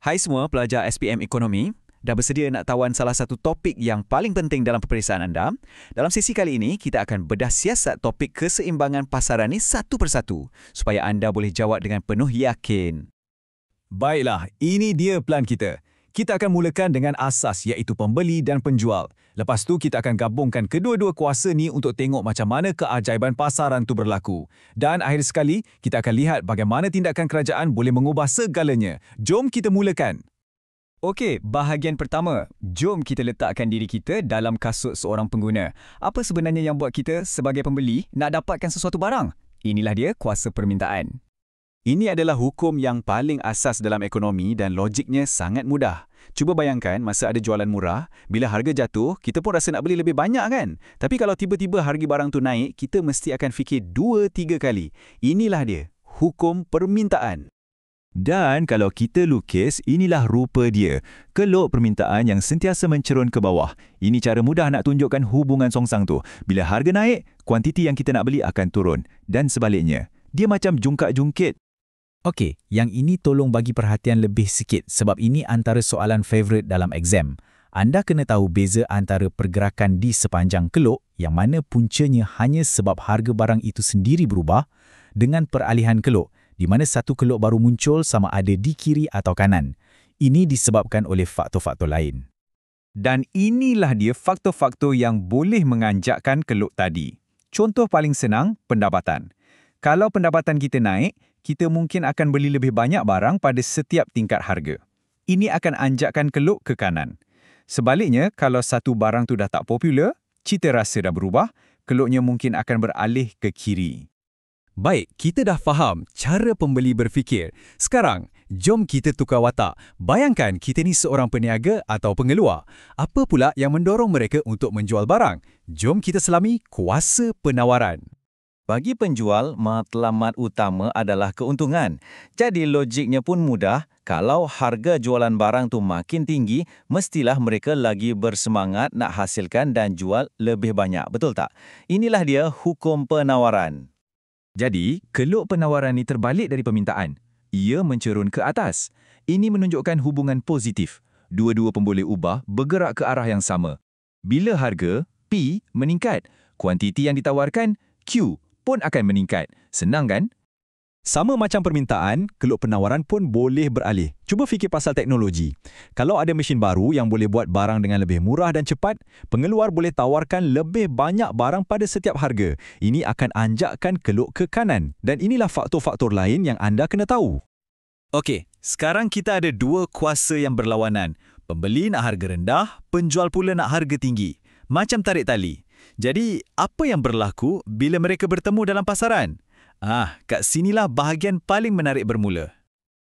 Hai semua pelajar SPM Ekonomi, dah bersedia nak tawan salah satu topik yang paling penting dalam peperiksaan anda? Dalam sesi kali ini, kita akan bedah siasat topik keseimbangan pasaran ni satu persatu supaya anda boleh jawab dengan penuh yakin. Baiklah, ini dia plan kita. Kita akan mulakan dengan asas iaitu pembeli dan penjual. Lepas tu kita akan gabungkan kedua-dua kuasa ni untuk tengok macam mana keajaiban pasaran tu berlaku. Dan akhir sekali, kita akan lihat bagaimana tindakan kerajaan boleh mengubah segalanya. Jom kita mulakan. Okey, bahagian pertama. Jom kita letakkan diri kita dalam kasut seorang pengguna. Apa sebenarnya yang buat kita sebagai pembeli nak dapatkan sesuatu barang? Inilah dia kuasa permintaan. Ini adalah hukum yang paling asas dalam ekonomi dan logiknya sangat mudah. Cuba bayangkan masa ada jualan murah, bila harga jatuh, kita pun rasa nak beli lebih banyak kan? Tapi kalau tiba-tiba harga barang tu naik, kita mesti akan fikir 2-3 kali. Inilah dia, hukum permintaan. Dan kalau kita lukis, inilah rupa dia. Kelok permintaan yang sentiasa mencerun ke bawah. Ini cara mudah nak tunjukkan hubungan songsang tu. Bila harga naik, kuantiti yang kita nak beli akan turun. Dan sebaliknya, dia macam jungkat-jungkit. Okey, yang ini tolong bagi perhatian lebih sikit sebab ini antara soalan favourite dalam exam. Anda kena tahu beza antara pergerakan di sepanjang kelok yang mana puncanya hanya sebab harga barang itu sendiri berubah dengan peralihan kelok di mana satu kelok baru muncul sama ada di kiri atau kanan. Ini disebabkan oleh faktor-faktor lain. Dan inilah dia faktor-faktor yang boleh menganjakkan kelok tadi. Contoh paling senang, pendapatan. Kalau pendapatan kita naik, kita mungkin akan beli lebih banyak barang pada setiap tingkat harga. Ini akan anjakkan kelok ke kanan. Sebaliknya, kalau satu barang tu dah tak popular, cita rasa dah berubah, keloknya mungkin akan beralih ke kiri. Baik, kita dah faham cara pembeli berfikir. Sekarang, jom kita tukar watak. Bayangkan kita ni seorang peniaga atau pengeluar. Apa pula yang mendorong mereka untuk menjual barang? Jom kita selami kuasa penawaran. Bagi penjual, matlamat utama adalah keuntungan. Jadi logiknya pun mudah, kalau harga jualan barang tu makin tinggi, mestilah mereka lagi bersemangat nak hasilkan dan jual lebih banyak, betul tak? Inilah dia hukum penawaran. Jadi, kelok penawaran ni terbalik dari permintaan. Ia mencerun ke atas. Ini menunjukkan hubungan positif. Dua-dua pun boleh ubah bergerak ke arah yang sama. Bila harga, P, meningkat, kuantiti yang ditawarkan, Q, pun akan meningkat. Senang kan? Sama macam permintaan, kelok penawaran pun boleh beralih. Cuba fikir pasal teknologi. Kalau ada mesin baru yang boleh buat barang dengan lebih murah dan cepat, pengeluar boleh tawarkan lebih banyak barang pada setiap harga. Ini akan anjakkan kelok ke kanan. Dan inilah faktor-faktor lain yang anda kena tahu. Okey, sekarang kita ada dua kuasa yang berlawanan. Pembeli nak harga rendah, penjual pula nak harga tinggi. Macam tarik tali. Jadi, apa yang berlaku bila mereka bertemu dalam pasaran? Kat sinilah bahagian paling menarik bermula.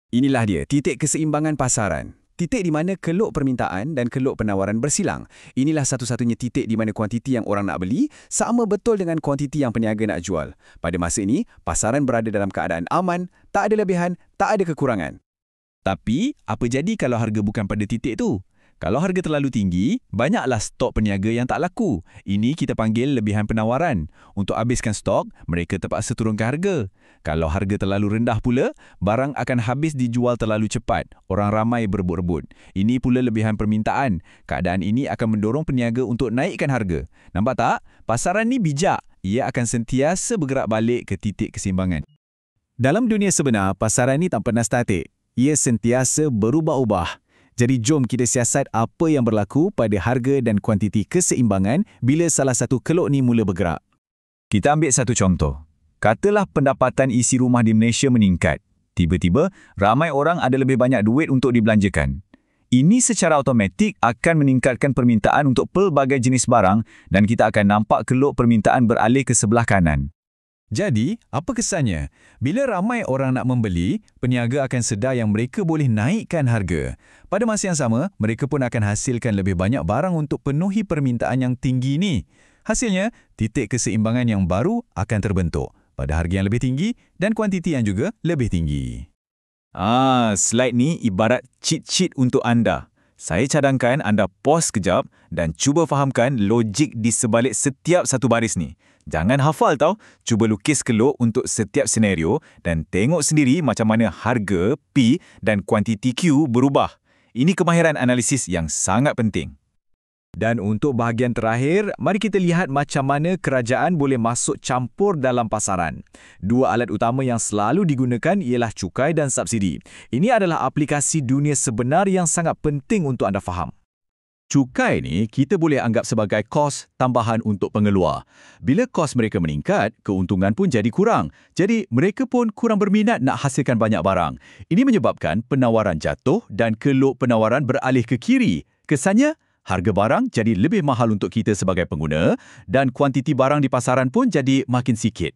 Inilah dia, titik keseimbangan pasaran. Titik di mana kelok permintaan dan kelok penawaran bersilang. Inilah satu-satunya titik di mana kuantiti yang orang nak beli sama betul dengan kuantiti yang peniaga nak jual. Pada masa ini, pasaran berada dalam keadaan aman, tak ada lebihan, tak ada kekurangan. Tapi, apa jadi kalau harga bukan pada titik tu? Kalau harga terlalu tinggi, banyaklah stok peniaga yang tak laku. Ini kita panggil lebihan penawaran. Untuk habiskan stok, mereka terpaksa turunkan harga. Kalau harga terlalu rendah pula, barang akan habis dijual terlalu cepat. Orang ramai berebut-rebut. Ini pula lebihan permintaan. Keadaan ini akan mendorong peniaga untuk naikkan harga. Nampak tak? Pasaran ni bijak. Ia akan sentiasa bergerak balik ke titik keseimbangan. Dalam dunia sebenar, pasaran ni tak pernah statik. Ia sentiasa berubah-ubah. Jadi jom kita siasat apa yang berlaku pada harga dan kuantiti keseimbangan bila salah satu kelok ni mula bergerak. Kita ambil satu contoh. Katalah pendapatan isi rumah di Malaysia meningkat. Tiba-tiba, ramai orang ada lebih banyak duit untuk dibelanjakan. Ini secara automatik akan meningkatkan permintaan untuk pelbagai jenis barang dan kita akan nampak kelok permintaan beralih ke sebelah kanan. Jadi, apa kesannya? Bila ramai orang nak membeli, peniaga akan sedar yang mereka boleh naikkan harga. Pada masa yang sama, mereka pun akan hasilkan lebih banyak barang untuk penuhi permintaan yang tinggi ni. Hasilnya, titik keseimbangan yang baru akan terbentuk pada harga yang lebih tinggi dan kuantiti yang juga lebih tinggi. Slide ni ibarat cheat sheet untuk anda. Saya cadangkan anda pause kejap dan cuba fahamkan logik di sebalik setiap satu baris ni. Jangan hafal tau, cuba lukis kelok untuk setiap senario dan tengok sendiri macam mana harga, P dan kuantiti Q berubah. Ini kemahiran analisis yang sangat penting. Dan untuk bahagian terakhir, mari kita lihat macam mana kerajaan boleh masuk campur dalam pasaran. Dua alat utama yang selalu digunakan ialah cukai dan subsidi. Ini adalah aplikasi dunia sebenar yang sangat penting untuk anda faham. Cukai ni kita boleh anggap sebagai kos tambahan untuk pengeluar. Bila kos mereka meningkat, keuntungan pun jadi kurang. Jadi mereka pun kurang berminat nak hasilkan banyak barang. Ini menyebabkan penawaran jatuh dan kelok penawaran beralih ke kiri. Kesannya, harga barang jadi lebih mahal untuk kita sebagai pengguna dan kuantiti barang di pasaran pun jadi makin sikit.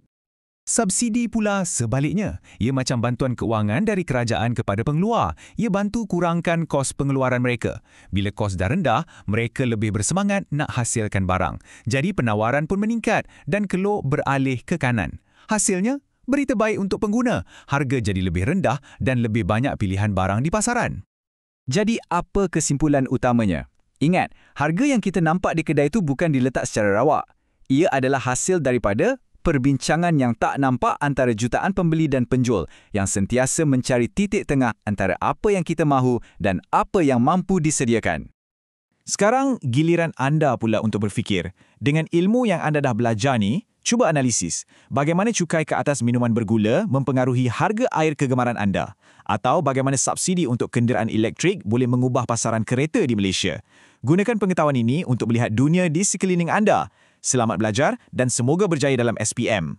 Subsidi pula sebaliknya. Ia macam bantuan keuangan dari kerajaan kepada pengeluar. Ia bantu kurangkan kos pengeluaran mereka. Bila kos dah rendah, mereka lebih bersemangat nak hasilkan barang. Jadi penawaran pun meningkat dan kelok beralih ke kanan. Hasilnya, berita baik untuk pengguna. Harga jadi lebih rendah dan lebih banyak pilihan barang di pasaran. Jadi apa kesimpulan utamanya? Ingat, harga yang kita nampak di kedai itu bukan diletak secara rawak. Ia adalah hasil daripada perbincangan yang tak nampak antara jutaan pembeli dan penjual yang sentiasa mencari titik tengah antara apa yang kita mahu dan apa yang mampu disediakan. Sekarang giliran anda pula untuk berfikir. Dengan ilmu yang anda dah belajar ni, cuba analisis. Bagaimana cukai ke atas minuman bergula mempengaruhi harga air kegemaran anda? Atau bagaimana subsidi untuk kenderaan elektrik boleh mengubah pasaran kereta di Malaysia? Gunakan pengetahuan ini untuk melihat dunia di sekeliling anda. Selamat belajar dan semoga berjaya dalam SPM.